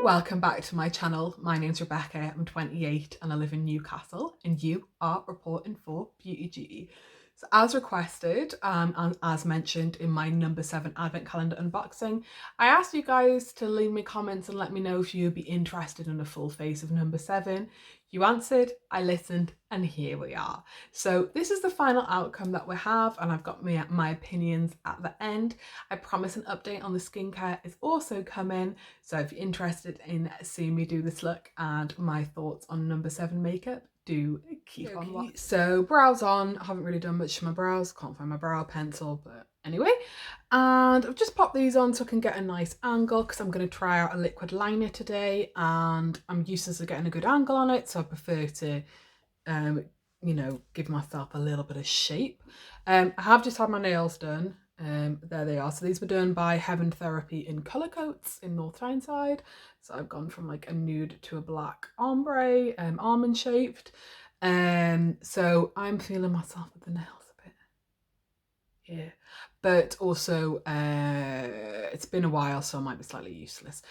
Welcome back to my channel. My name's Rebecca, I'm 28 and I live in Newcastle, and you are reporting for Beauty Duty. So as requested, and as mentioned in my number 7 advent calendar unboxing, I asked you guys to leave me comments and let me know if you'd be interested in a full face of number 7. You answered, I listened, and here we are. So this is the final outcome that we have, and I've got my opinions at the end. I promise an update on the skincare is also coming, so if you're interested in seeing me do this look and my thoughts on number 7 makeup, do keep on watching. So brows on, I haven't really done much to my brows, can't find my brow pencil, but anyway. And I've just popped these on so I can get a nice angle because I'm going to try out a liquid liner today and I'm useless at getting a good angle on it, so I prefer to you know, give myself a little bit of shape. I have just had my nails done. There they are. So these were done by Heaven Therapy in Colour Coats in North Tyneside. So I've gone from like a nude to a black ombre, almond shaped. So I'm feeling myself with the nails a bit. Yeah, but also it's been a while, so I might be slightly useless.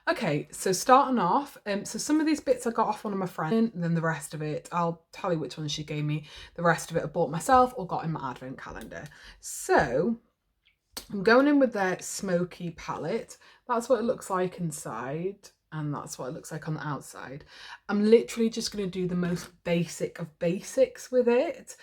Okay, so starting off, so some of these bits I got off one of my friends, and then the rest of it, I'll tell you which one she gave me. The rest of it I bought myself or got in my advent calendar. So I'm going in with their smoky palette. That's what it looks like inside, and that's what it looks like on the outside. I'm literally just going to do the most basic of basics with it.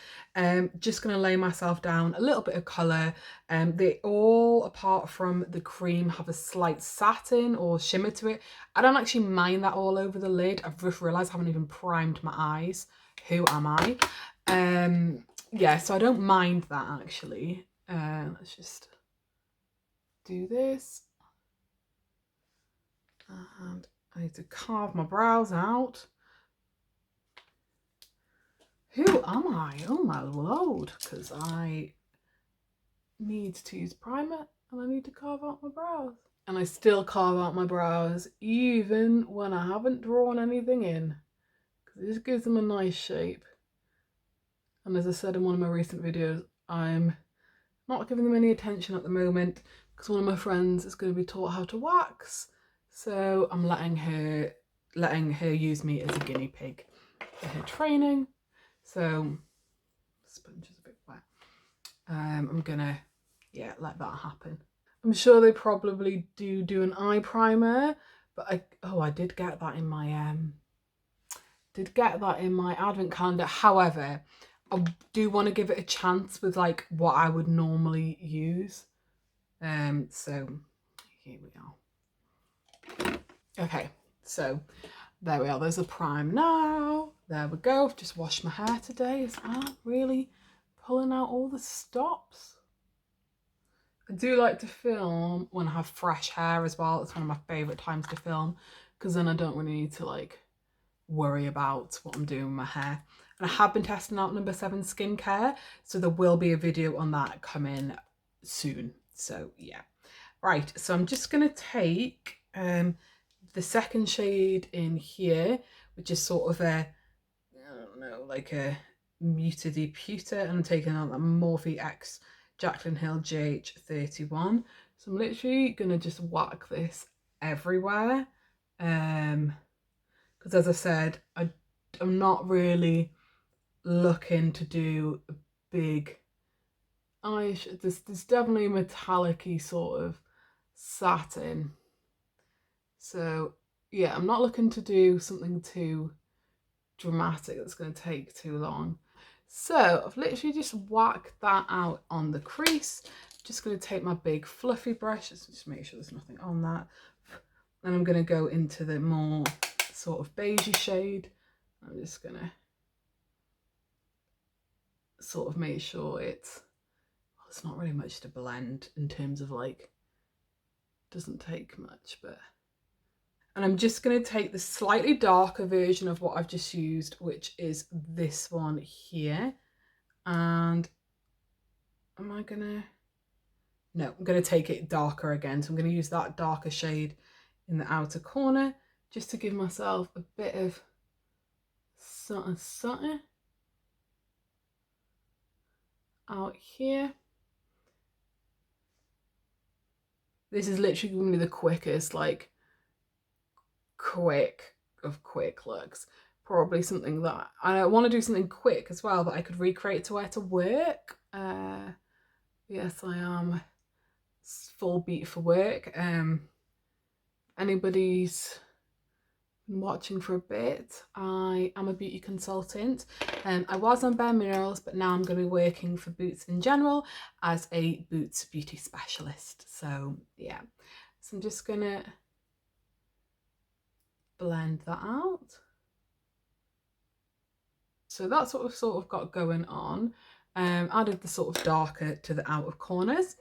Just going to lay myself down a little bit of colour. They all, apart from the cream, have a slight satin or shimmer to it. I don't actually mind that all over the lid. I've just realised I haven't even primed my eyes. Who am I? Yeah, so I don't mind that actually. Let's just do this, and I need to carve my brows out. Who am I? Oh my lord, because I need to use primer and I need to carve out my brows. And I still carve out my brows even when I haven't drawn anything in, because it just gives them a nice shape. And as I said in one of my recent videos, I'm not giving them any attention at the moment because one of my friends is going to be taught how to wax, so I'm letting her use me as a guinea pig for her training. So sponge is a bit wet. I'm gonna let that happen. I'm sure they probably do an eye primer, but I did get that in my advent calendar. However, I do want to give it a chance with like what I would normally use. So here we are. Okay, so there we are. There's a prime now. There we go. I've just washed my hair today as well. Really pulling out all the stops. I do like to film when I have fresh hair as well. It's one of my favourite times to film because then I don't really need to like worry about what I'm doing with my hair. And I have been testing out number 7 skincare, so there will be a video on that coming soon. So yeah. Right, so I'm just going to take the second shade in here, which is sort of a, I don't know, like a mutedy pewter, and I'm taking out that Morphe X Jaclyn Hill GH31. So I'm literally going to just whack this everywhere. Because as I said, I'm not really looking to do a big eyeshadow. There's definitely a metallic-y sort of satin. So yeah, I'm not looking to do something too dramatic that's going to take too long. So I've literally just whacked that out on the crease. Just going to take my big fluffy brush, just make sure there's nothing on that. And I'm going to go into the more sort of beigey shade. I'm just going to sort of make sure it's not really much to blend in terms of like, doesn't take much, but. And I'm just going to take the slightly darker version of what I've just used, which is this one here. And am I going to? No, I'm going to take it darker again. So I'm going to use that darker shade in the outer corner just to give myself a bit of something out here. This is literally going to be the quickest, like, quick looks. Probably something that I want to do something quick as well that I could recreate to wear to work. Yes, I am full beat for work. Anybody's been watching for a bit, I am a beauty consultant. I was on Bare Minerals, but now I'm going to be working for Boots in general as a Boots beauty specialist. So yeah, so I'm just gonna blend that out. So that's what we've sort of got going on. Added the sort of darker to the outer corners.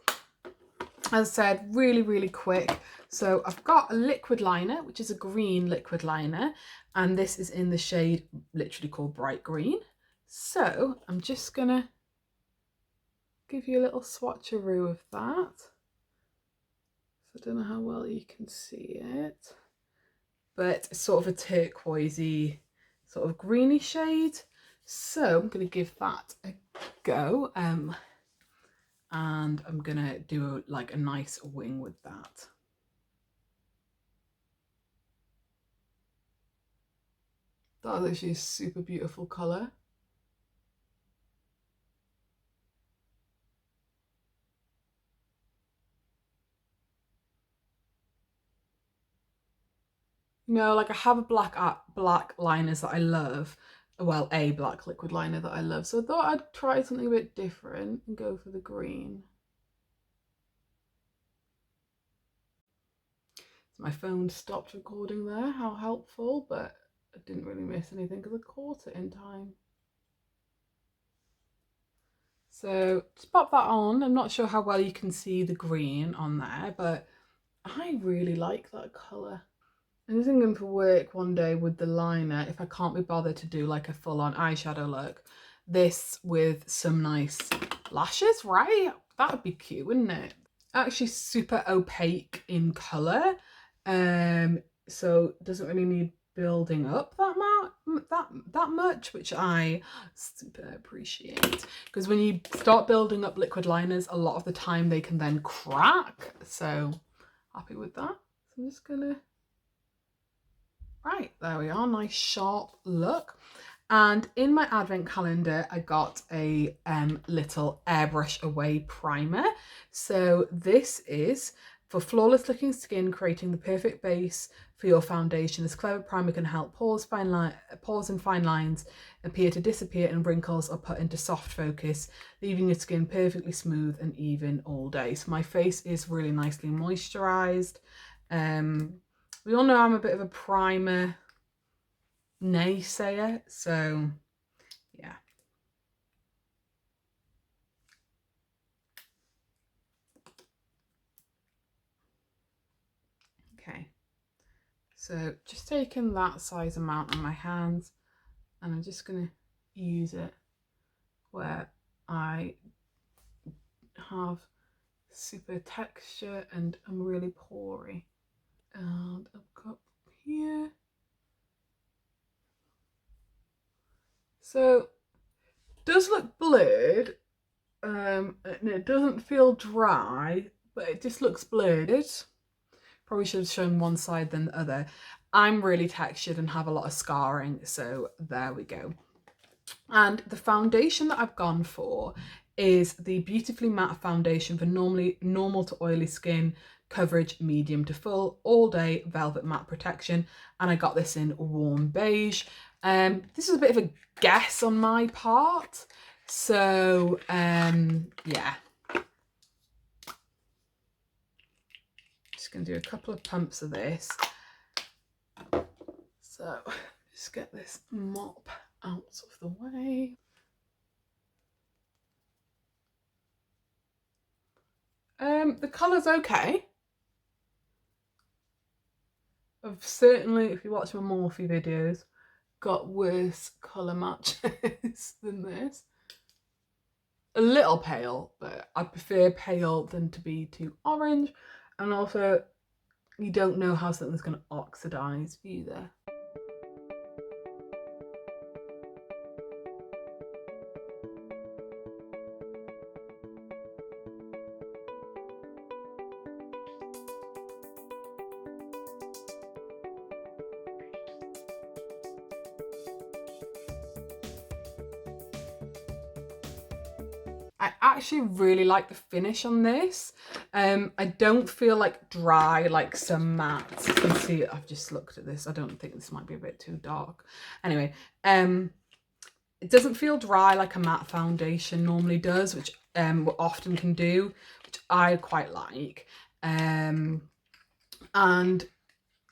As I said, really quick. So I've got a liquid liner, which is a green liquid liner, and this is in the shade literally called Bright Green. So I'm just gonna give you a little swatcheroo of that. So I don't know how well you can see it, but it's sort of a turquoisey, sort of greeny shade. So I'm gonna give that a go. And I'm gonna do like a nice wing with that. That is actually a super beautiful colour. You know, like I have a black liners that I love. Well, a black liquid liner that I love. So I thought I'd try something a bit different and go for the green. So my phone stopped recording there, how helpful, but I didn't really miss anything because I caught it in time. So just pop that on. I'm not sure how well you can see the green on there, but I really like that colour. I'm just thinking for work one day with the liner, if I can't be bothered to do like a full-on eyeshadow look, this with some nice lashes, right? That would be cute, wouldn't it? Actually super opaque in colour, so it doesn't really need building up that much, which I super appreciate, because when you start building up liquid liners, a lot of the time they can then crack. So happy with that. So I'm just gonna, right, there we are, nice sharp look. And in my advent calendar, I got a little airbrush away primer. So this is for flawless looking skin, creating the perfect base for your foundation. This clever primer can help pores and fine lines appear to disappear and wrinkles are put into soft focus, leaving your skin perfectly smooth and even all day. So my face is really nicely moisturized. We all know I'm a bit of a primer naysayer, so yeah. Okay, so just taking that size amount on my hands, and I'm just going to use it where I have super texture and I'm really pory. And I've got here. So it does look blurred, and it doesn't feel dry, but it just looks blurred. Probably should have shown one side than the other. I'm really textured and have a lot of scarring, so there we go. And the foundation that I've gone for is the Beautifully Matte Foundation for normal to oily skin, coverage medium to full, all day velvet matte protection. And I got this in warm beige. This is a bit of a guess on my part. So yeah. Just gonna do a couple of pumps of this. So just get this mop out of the way. The colour's okay. I've certainly, if you watch my Morphe videos, got worse colour matches than this. A little pale, but I prefer pale than to be too orange. And also, you don't know how something's going to oxidise either. I actually really like the finish on this. I don't feel like dry like some mattes. You can see I've just looked at this. I don't think this might be a bit too dark. Anyway, it doesn't feel dry like a matte foundation normally does, which often can do, which I quite like. And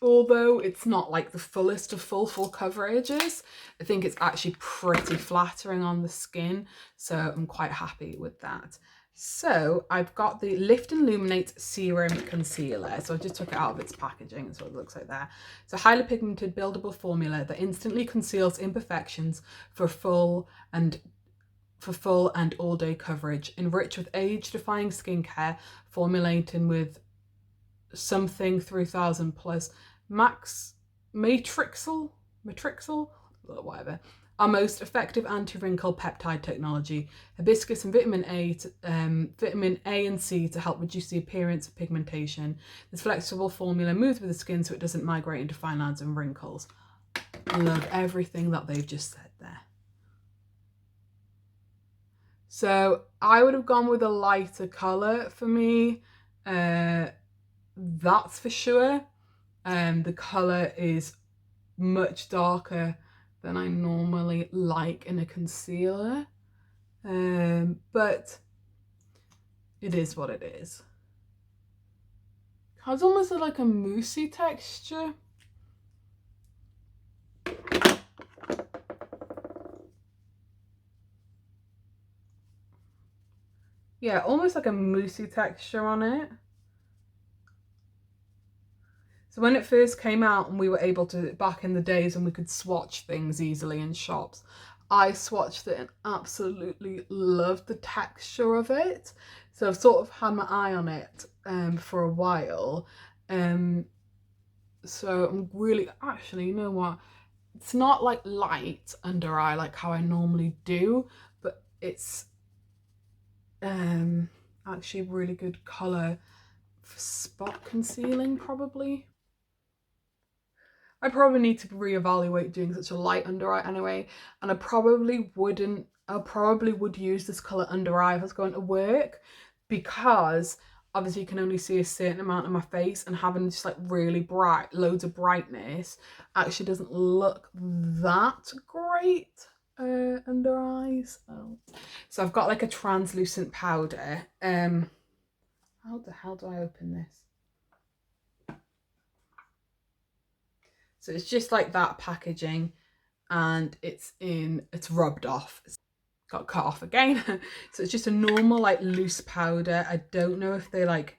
although it's not like the fullest of full coverages, I think it's actually pretty flattering on the skin. So I'm quite happy with that. So I've got the Lift and Illuminate Serum Concealer. So I just took it out of its packaging. That's what it looks like there. It's a highly pigmented buildable formula that instantly conceals imperfections for full and all-day coverage. Enriched with age-defying skincare, formulating with something 3000 plus matrixal, whatever, our most effective anti-wrinkle peptide technology, hibiscus and vitamin A and C to help reduce the appearance of pigmentation. This flexible formula moves with the skin so it doesn't migrate into fine lines and wrinkles. I love everything that they've just said there. So I would have gone with a lighter colour for me, that's for sure. The colour is much darker than I normally like in a concealer, but it is what it is. It has almost like a moussey texture. Yeah, almost like a moussey texture on it. So when it first came out and we were able to, back in the days when we could swatch things easily in shops, I swatched it and absolutely loved the texture of it. So I've sort of had my eye on it for a while. So I'm really, actually, you know what? It's not like light under eye like how I normally do, but it's actually really good colour for spot concealing probably. I probably need to reevaluate doing such a light under eye anyway, and I probably would use this colour under eye if I was going to work, because obviously you can only see a certain amount of my face, and having just like really bright, loads of brightness actually doesn't look that great under eyes. So I've got like a translucent powder. How the hell do I open this? So it's just like that packaging, and it's rubbed off. It's got cut off again. So it's just a normal like loose powder. I don't know if they like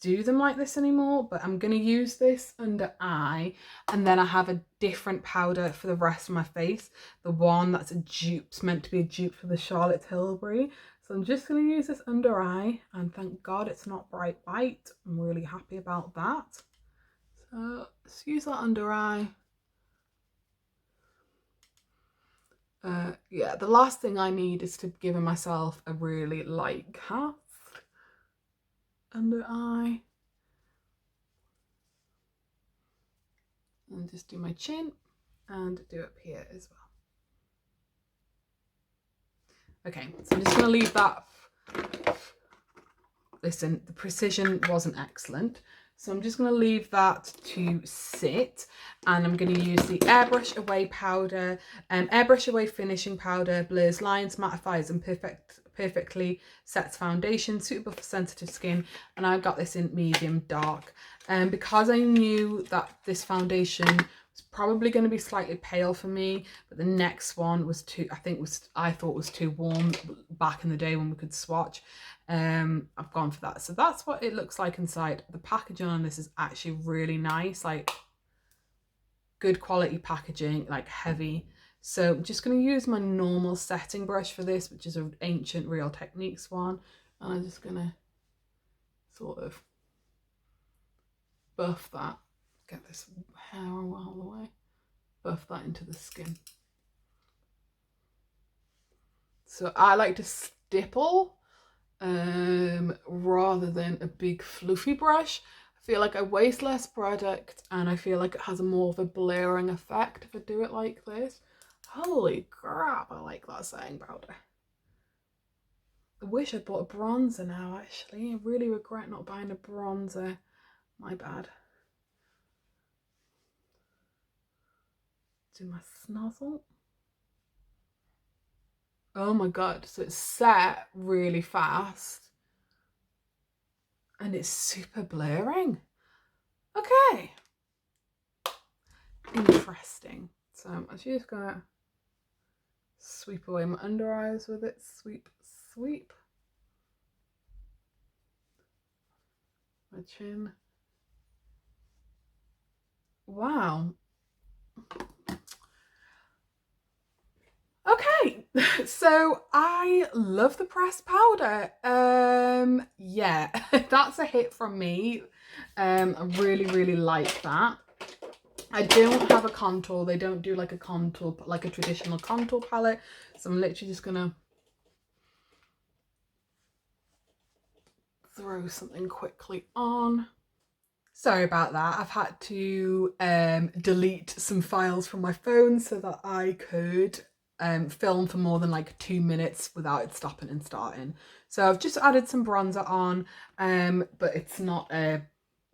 do them like this anymore, but I'm going to use this under eye, and then I have a different powder for the rest of my face. The one that's a dupe's meant to be a dupe for the Charlotte Tilbury. So I'm just going to use this under eye, and thank God it's not bright white. I'm really happy about that. So let's use that under eye. Yeah, the last thing I need is to give myself a really light cast under eye. And just do my chin and do up here as well. Okay, so I'm just going to leave that. Listen, the precision wasn't excellent. So I'm just going to leave that to sit, and I'm going to use the Airbrush Away powder. Airbrush Away finishing powder blurs lines, mattifies and perfectly sets foundation, suitable for sensitive skin, and I got this in medium dark. Because I knew that this foundation was probably going to be slightly pale for me, but the next one was I thought was too warm back in the day when we could swatch. I've gone for that. So that's what it looks like inside. The packaging on this is actually really nice, like good quality packaging, like heavy. So I'm just going to use my normal setting brush for this, which is an Ancient Real Techniques one, and I'm just going to sort of buff that, get this hair all the way, buff that into the skin. So I like to stipple rather than a big fluffy brush. I feel like I waste less product, and I feel like it has more of a blurring effect if I do it like this. Holy crap, I like that setting powder. I wish I bought a bronzer now, actually. I really regret not buying a bronzer. My bad. Do my snozzle. Oh my god, so it's set really fast. And it's super blurring. Okay. Interesting. So I'm actually just gonna sweep away my under eyes with it. Sweep, sweep. My chin. Wow. Okay, so I love the pressed powder. Yeah, that's a hit from me. I really like that. I don't have a contour. They don't do like a contour, like a traditional contour palette. So I'm literally just gonna throw something quickly on. Sorry about that. I've had to delete some files from my phone so that I could film for more than like 2 minutes without it stopping and starting. So I've just added some bronzer on, but it's not a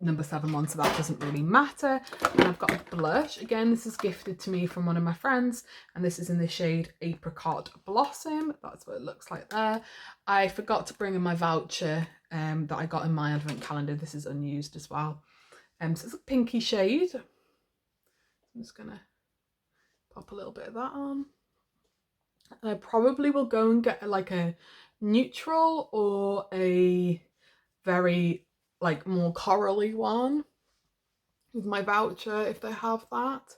number 7 one, so that doesn't really matter. And I've got a blush. Again, this is gifted to me from one of my friends, and this is in the shade Apricot Blossom. That's what it looks like there. I forgot to bring in my voucher that I got in my advent calendar. This is unused as well. So it's a pinky shade. I'm just gonna pop a little bit of that on. And I probably will go and get like a neutral or a very like more corally one with my voucher if they have that.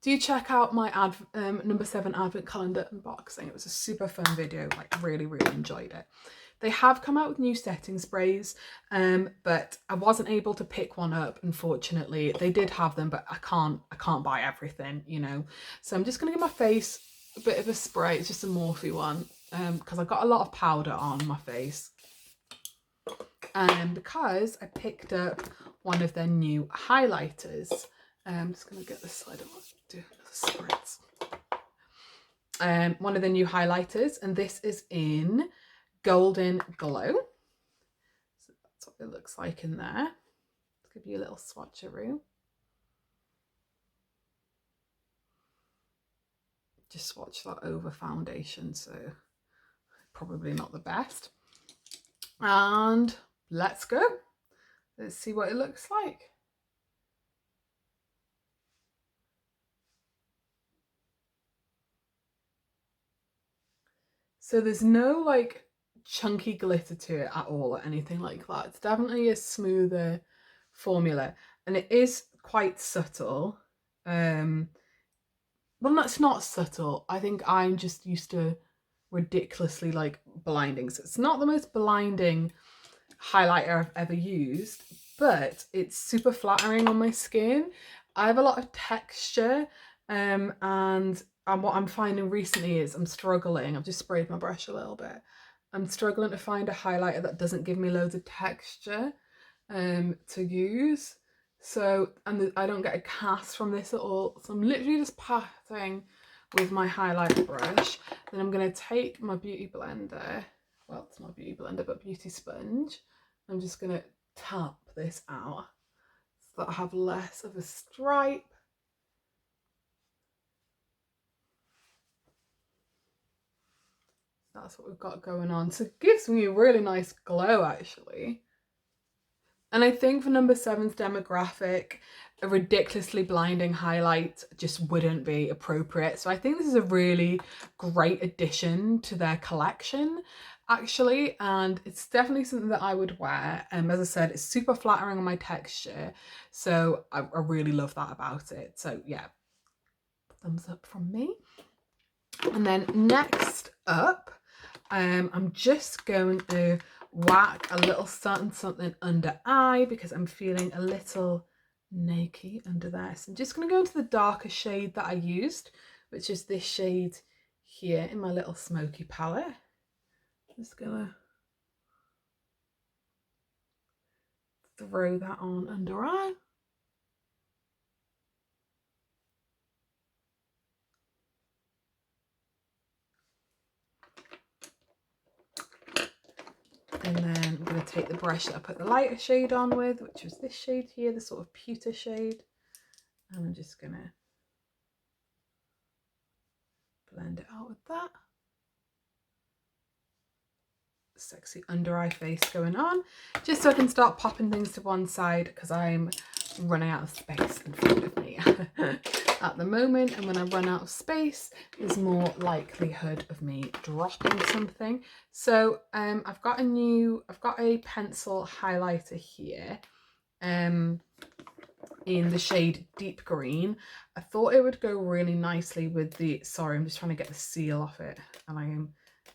Do check out my number 7 advent calendar unboxing. It was a super fun video. Like really enjoyed it. They have come out with new setting sprays, but I wasn't able to pick one up, unfortunately. They did have them, but I can't buy everything, you know. So I'm just gonna give my face a bit of a spray. It's just a Morphe one, because I got a lot of powder on my face. And because I picked up one of their new highlighters. I'm just gonna get this side of do another spritz. One of the new highlighters, and this is in Golden Glow. So that's what it looks like in there. Let's give you a little swatcheroo. Just swatch that over foundation, so probably not the best. And let's go. Let's see what it looks like. So there's no like chunky glitter to it at all or anything like that. It's definitely a smoother formula, and it is quite subtle. Well, it's not subtle. I think I'm just used to ridiculously like blinding. So it's not the most blinding highlighter I've ever used, but it's super flattering on my skin. I have a lot of texture, and what I'm finding recently is I'm struggling. I've just sprayed my brush a little bit. I'm struggling to find a highlighter that doesn't give me loads of texture to use. So, and I don't get a cast from this at all. So I'm literally just patting with my highlighter brush. Then I'm going to take my beauty blender. Well, it's not beauty blender, but beauty sponge. I'm just going to tap this out so that I have less of a stripe. That's what we've got going on. So it gives me a really nice glow, actually. And I think for number 7's demographic, a ridiculously blinding highlight just wouldn't be appropriate. So I think this is a really great addition to their collection, actually. And it's definitely something that I would wear. As I said, it's super flattering on my texture. So I really love that about it. So yeah, thumbs up from me. And then next up, I'm just going to whack a little something under eye because I'm feeling a little naked under there. So I'm just going to go into the darker shade that I used, which is this shade here in my little smoky palette. Just gonna throw that on under eye. And then I'm going to take the brush that I put the lighter shade on with, which was this shade here, the sort of pewter shade. And I'm just going to blend it out with that. Sexy under eye face going on, just so I can start popping things to one side because I'm running out of space in front of me at the moment, and when I run out of space there's more likelihood of me dropping something. So I've got a pencil highlighter here in the shade Deep Green. I thought it would go really nicely with the, sorry, I'm just trying to get the seal off it and I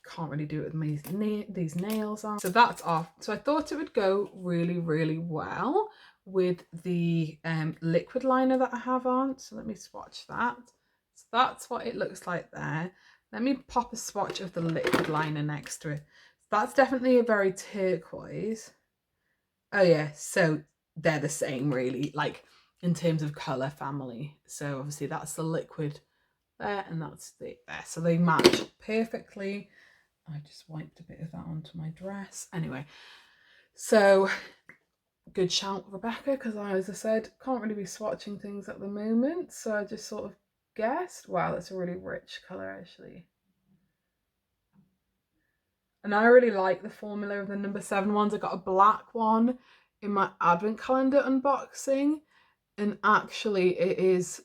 can't really do it with these nails on. So that's off. So I thought it would go really, really well with the liquid liner that I have on. So let me swatch that. So that's what it looks like there. Let me pop a swatch of the liquid liner next to it. That's definitely a very turquoise. Oh yeah, so they're the same really, like in terms of colour family. So obviously that's the liquid there and that's the there. So they match perfectly. I just wiped a bit of that onto my dress. Anyway, so good shout, Rebecca, because as I said, can't really be swatching things at the moment. So I just sort of guessed. Wow, that's a really rich colour actually. And I really like the formula of the number 7 ones. I got a black one in my advent calendar unboxing. And actually it is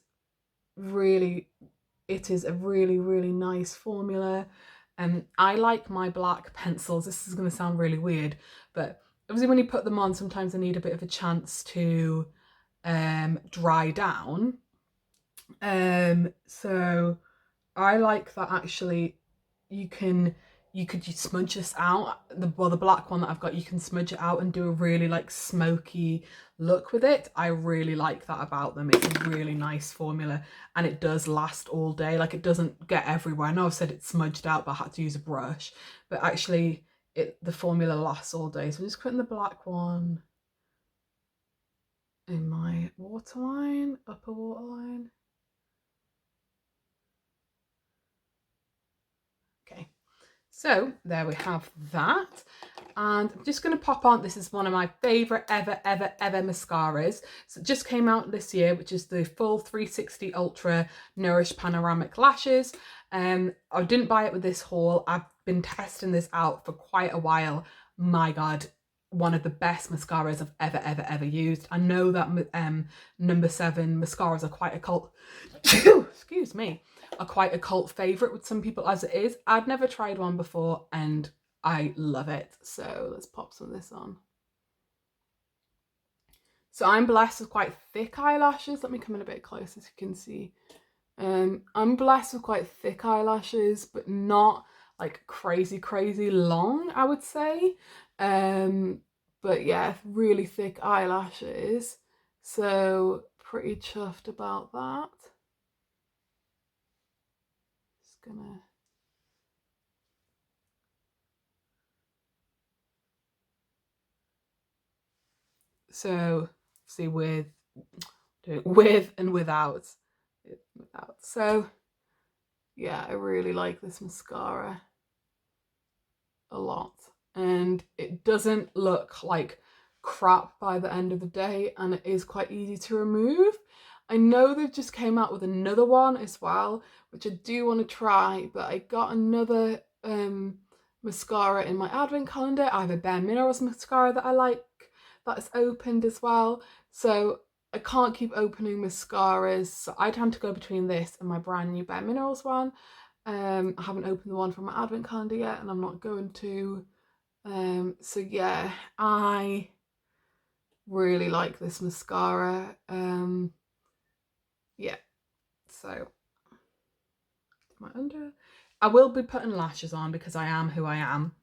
a really, really nice formula. I like my black pencils. This is going to sound really weird, but obviously when you put them on, sometimes they need a bit of a chance to dry down. So I like that actually you could smudge this out. The black one that I've got, you can smudge it out and do a really like smoky look with it. I really like that about them. It's a really nice formula and it does last all day. Like it doesn't get everywhere. I know I've said it's smudged out, but I had to use a brush. But actually the formula lasts all day. So I'm just putting the black one in my waterline, upper waterline. Okay. So there we have that, and I'm just going to pop on, this is one of my favourite ever mascaras. So it just came out this year, which is the full 360 Ultra Nourish Panoramic Lashes. I didn't buy it with this haul. I've been testing this out for quite a while. My God, one of the best mascaras I've ever used. I know that number 7 mascaras are quite a cult excuse me, are quite a cult favorite with some people as it is. I'd never tried one before and I love it. So let's pop some of this on. So I'm blessed with quite thick eyelashes. Let me come in a bit closer so you can see. I'm blessed with quite thick eyelashes, but not like crazy long, I would say. But yeah, really thick eyelashes. So pretty chuffed about that. Just gonna so see with and without. So yeah, I really like this mascara a lot, and it doesn't look like crap by the end of the day, and it is quite easy to remove. I know they've just came out with another one as well, which I do want to try, but I got another mascara in my advent calendar. I have a Bare Minerals mascara that I like that's opened as well, so I can't keep opening mascaras, so I tend to go between this and my brand new Bare Minerals one. I haven't opened the one from my advent calendar yet, and I'm not going to. So yeah, I really like this mascara. Yeah, so my under. I will be putting lashes on because I am who I am.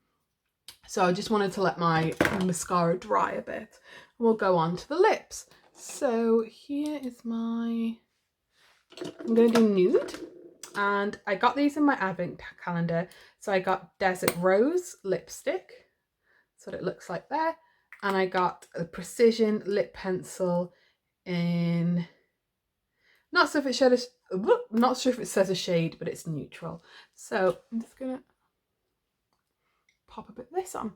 So I just wanted to let my mascara dry a bit. We'll go on to the lips. So here is my, I'm going to do nude. And I got these in my advent calendar. So I got Desert Rose lipstick. That's what it looks like there. And I got a Precision lip pencil in, not sure if it says a shade, but it's neutral. So I'm just gonna pop a bit of this on.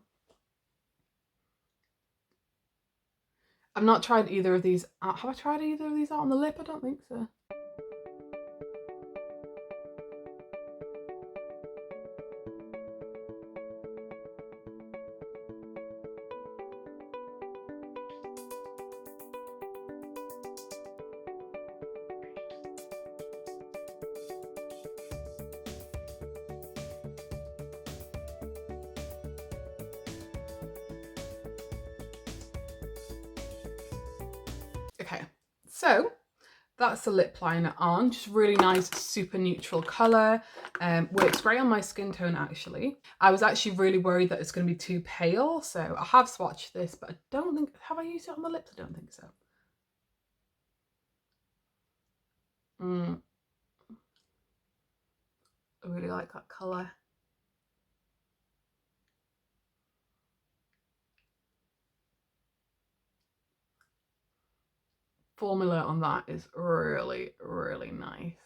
I've not tried either of these out. Have I tried either of these out on the lip? I don't think so. Okay, so that's the lip liner on. Just really nice, super neutral colour. Works great on my skin tone, actually. I was actually really worried that it's going to be too pale, so I have swatched this, but I don't think... Have I used it on the lips? I don't think so. I really like that colour. Formula on that is really, really nice.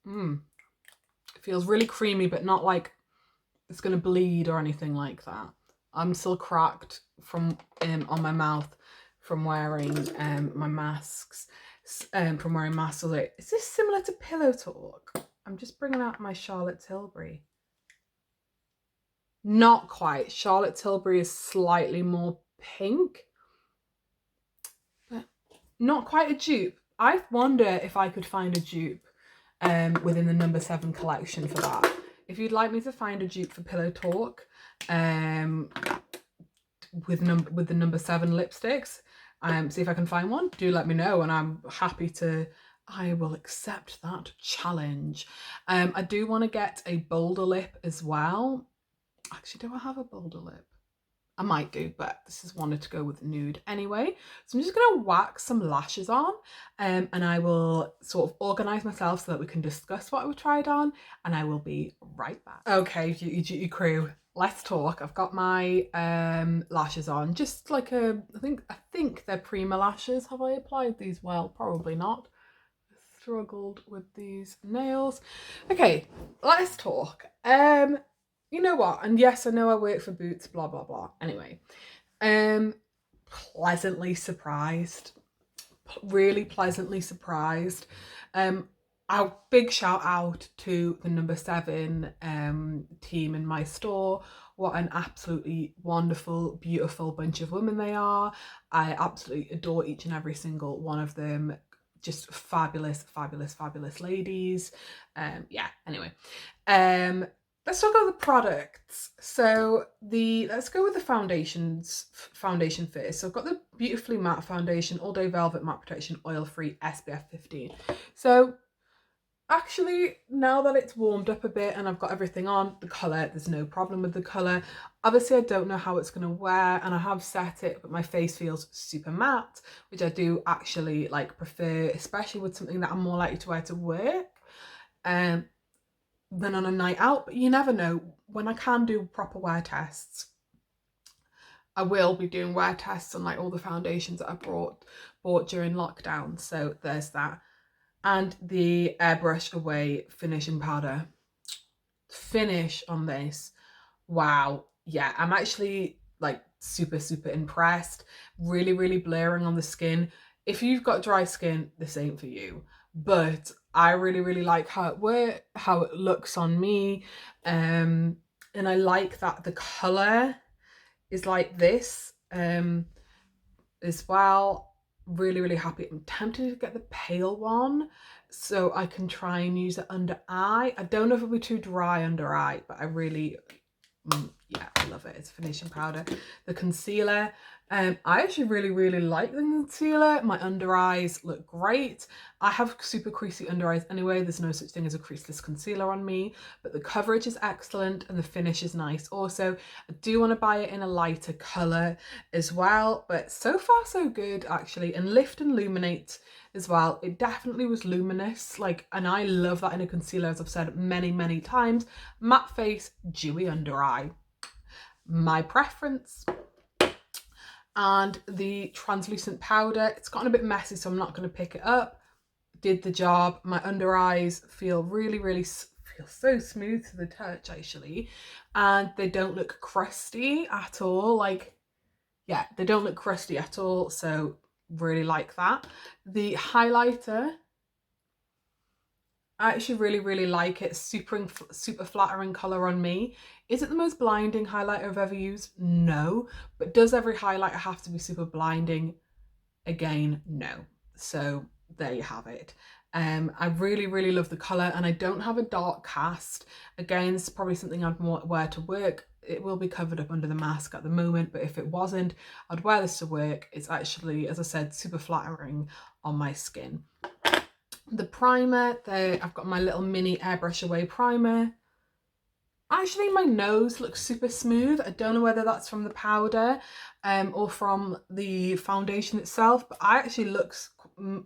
It feels really creamy, but not like it's going to bleed or anything like that. I'm still cracked from on my mouth from wearing my masks. From wearing masks. So is this similar to Pillow Talk? I'm just bringing out my Charlotte Tilbury. Not quite. Charlotte Tilbury is slightly more pink, but not quite a dupe. I wonder if I could find a dupe within the No. 7 collection for that. If you'd like me to find a dupe for Pillow Talk with the No. 7 lipsticks, see if I can find one, do let me know, and I'm happy to... I will accept that challenge. I do want to get a bolder lip as well. Actually, do I have a bolder lip? I might do, but this is wanted to go with nude anyway. So I'm just going to wax some lashes on and I will sort of organise myself so that we can discuss what we tried on, and I will be right back. Okay, Beauty crew, let's talk. I've got my lashes on, just like I think they're Prima lashes. Have I applied these well? Probably not. Struggled with these nails. Okay, let's talk. You know what? And yes, I know I work for Boots, blah, blah, blah. Anyway, pleasantly surprised. Really pleasantly surprised. A big shout out to the No. 7 team in my store. What an absolutely wonderful, beautiful bunch of women they are. I absolutely adore each and every single one of them. Just fabulous, fabulous, fabulous ladies. Yeah, anyway. Let's talk about the products. So let's go with the foundation first. So I've got the Beautifully Matte Foundation, All Day Velvet Matte Protection, Oil-Free, SPF 15. So actually, now that it's warmed up a bit and I've got everything on, the colour, there's no problem with the colour. Obviously, I don't know how it's going to wear, and I have set it, but my face feels super matte, which I do actually like prefer, especially with something that I'm more likely to wear to work than on a night out. But you never know. When I can do proper wear tests, I will be doing wear tests on like all the foundations that I bought during lockdown. So there's that. And the Airbrush Away finishing powder. Finish on this, wow. Yeah, I'm actually like super, super impressed. Really, really blurring on the skin. If you've got dry skin, this ain't for you. But I really, really like how it looks on me. And I like that the colour is like this as well. Really, really happy. I'm tempted to get the pale one so I can try and use it under eye. I don't know if it'll be too dry under eye, but I really... yeah, I love it. It's finishing powder. The concealer, I actually really, really like the concealer. My under eyes look great. I have super creasy under eyes anyway. There's no such thing as a creaseless concealer on me, but the coverage is excellent and the finish is nice. Also, I do want to buy it in a lighter colour as well, but so far so good actually. And Lift and Illuminate as well. It definitely was luminous, like, and I love that in a concealer, as I've said many, many times. Matte face, dewy under eye. My preference. And the translucent powder, it's gotten a bit messy, so I'm not going to pick it up. Did the job. My under eyes feel really, really feel so smooth to the touch actually, and they don't look crusty at all. Like, yeah, they don't look crusty at all, so really like that. The highlighter, I actually really like it. Super flattering colour on me. Is it the most blinding highlighter I've ever used? No. But does every highlighter have to be super blinding? Again, no. So there you have it. I really love the colour, and I don't have a dark cast. Again, it's probably something I'd wear to work. It will be covered up under the mask at the moment, but if it wasn't, I'd wear this to work. It's actually, as I said, super flattering on my skin. The primer, I've got my little mini airbrush away primer. Actually, my nose looks super smooth. I don't know whether that's from the powder or from the foundation itself, but I actually looks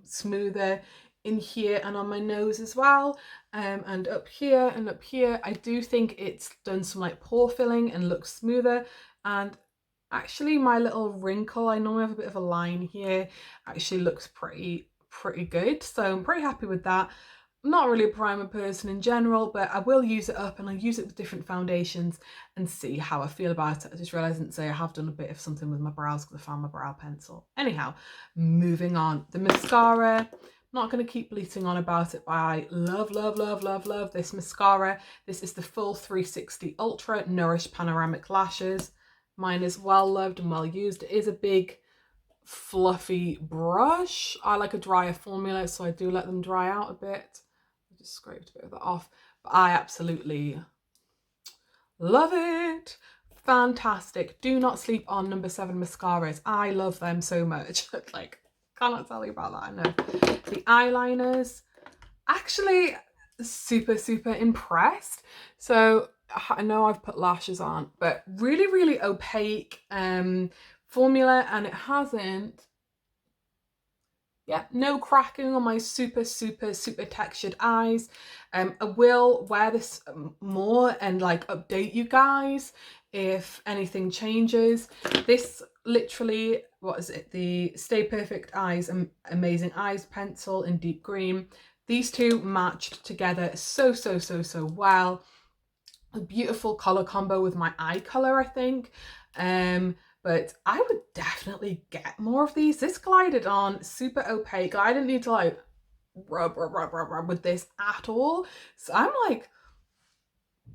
smoother in here and on my nose as well, and up here and up here. I do think it's done some like pore filling and looks smoother. And actually my little wrinkle, I normally have a bit of a line here, actually looks pretty good, so I'm pretty happy with that. I'm not really a primer person in general, but I will use it up, and I'll use it with different foundations and see how I feel about it. I just realised I didn't say I have done a bit of something with my brows because I found my brow pencil. Anyhow, moving on. The mascara, I'm not going to keep bleating on about it, but I love this mascara. This is the Full 360 Ultra Nourish Panoramic Lashes. Mine is well loved and well used. It is a big fluffy brush. I like a drier formula, so I do let them dry out a bit. I just scraped a bit of that off, but I absolutely love it. Fantastic. Do not sleep on No7 mascaras. I love them so much. Like, cannot tell you about that. I know. The eyeliners, actually super impressed. So I know I've put lashes on, but really opaque formula, and it hasn't, yeah, no cracking on my super textured eyes. I will wear this more and like update you guys if anything changes. This literally, what is it, the Stay Perfect Eyes Amazing Eyes pencil in deep green. These two matched together so well. A beautiful color combo with my eye color, I think. But I would definitely get more of these. This glided on super opaque. I didn't need to like rub with this at all. So I'm like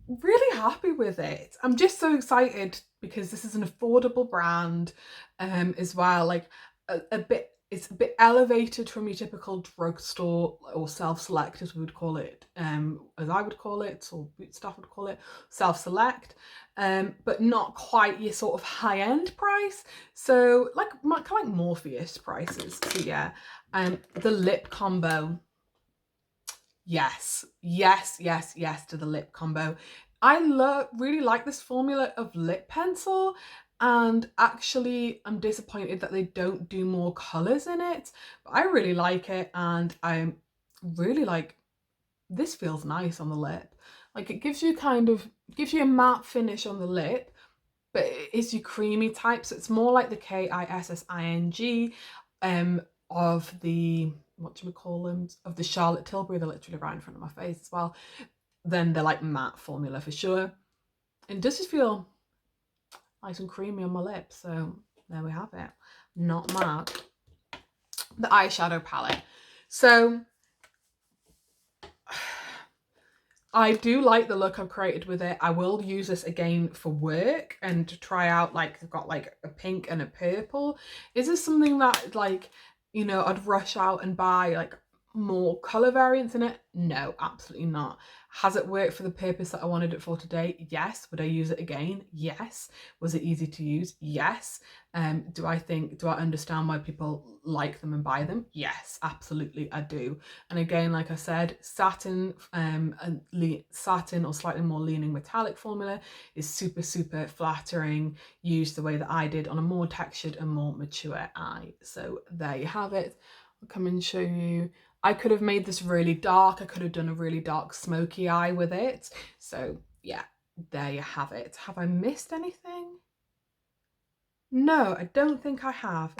really happy with it. I'm just so excited because this is an affordable brand as well. Like it's a bit elevated from your typical drugstore or self-select, as we would call it, as I would call it, or boot staff would call it, self-select, but not quite your sort of high-end price. So like kind of like Morpheus prices. So yeah, the lip combo. Yes to the lip combo. I really like this formula of lip pencil, and actually I'm disappointed that they don't do more colours in it, but I really like it, and I'm really like, this feels nice on the lip. Like it gives you a matte finish on the lip, but it is your creamy type, so it's more like the KISSING of the, what do we call them, of the Charlotte Tilbury. They're literally right in front of my face as well. Then they're like matte formula for sure. And it does just feel nice and creamy on my lips. So there we have it. Not mad. The eyeshadow palette. So I do like the look I've created with it. I will use this again for work and to try out, like I've got like a pink and a purple. Is this something that like, you know, I'd rush out and buy like more colour variants in it? No, absolutely not. Has it worked for the purpose that I wanted it for today? Yes. Would I use it again? Yes. Was it easy to use? Yes. Do I understand why people like them and buy them? Yes, absolutely I do. And again, like I said, satin satin or slightly more leaning metallic formula is super flattering, used the way that I did on a more textured and more mature eye. So there you have it. I'll come and show you. I could have made this really dark. I could have done a really dark smoky eye with it. So yeah, there you have it. Have I missed anything? No, I don't think I have.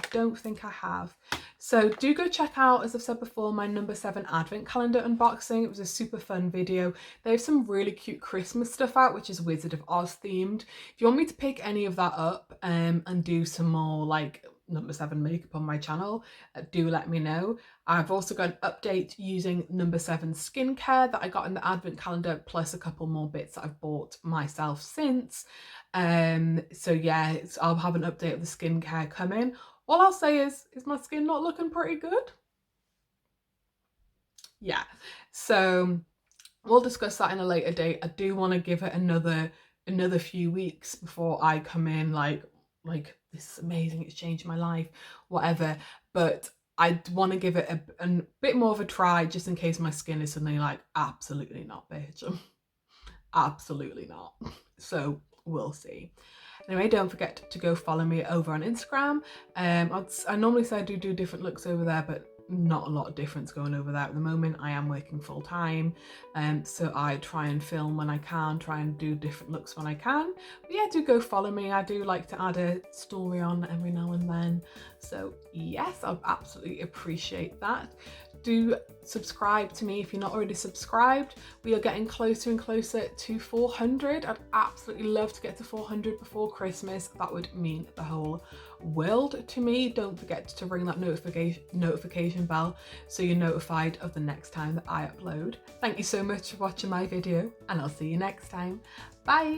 So do go check out, as I've said before, my number 7 advent calendar unboxing. It was a super fun video. They have some really cute Christmas stuff out, which is Wizard of Oz themed. If you want me to pick any of that up and do some more like number 7 makeup on my channel, do let me know. I've also got an update using number 7 skincare that I got in the advent calendar, plus a couple more bits that I've bought myself since. So yeah, I'll have an update of the skincare coming. All I'll say is my skin not looking pretty good? Yeah, so we'll discuss that in a later date. I do want to give it another few weeks before I come in like this is amazing, it's changed my life, whatever. But I want to give it a bit more of a try, just in case my skin is suddenly like, absolutely not, bitch. Absolutely not. So we'll see. Anyway, don't forget to go follow me over on Instagram. I normally say I do different looks over there, but not a lot of difference going over there at the moment. I am working full time, so I try and film when I can, try and do different looks when I can. But yeah, do go follow me. I do like to add a story on every now and then. So yes, I'd absolutely appreciate that. Do subscribe to me if you're not already subscribed. We are getting closer and closer to 400. I'd absolutely love to get to 400 before Christmas. That would mean the whole world to me. Don't forget to ring that notification bell so you're notified of the next time that I upload. Thank you so much for watching my video, and I'll see you next time. Bye!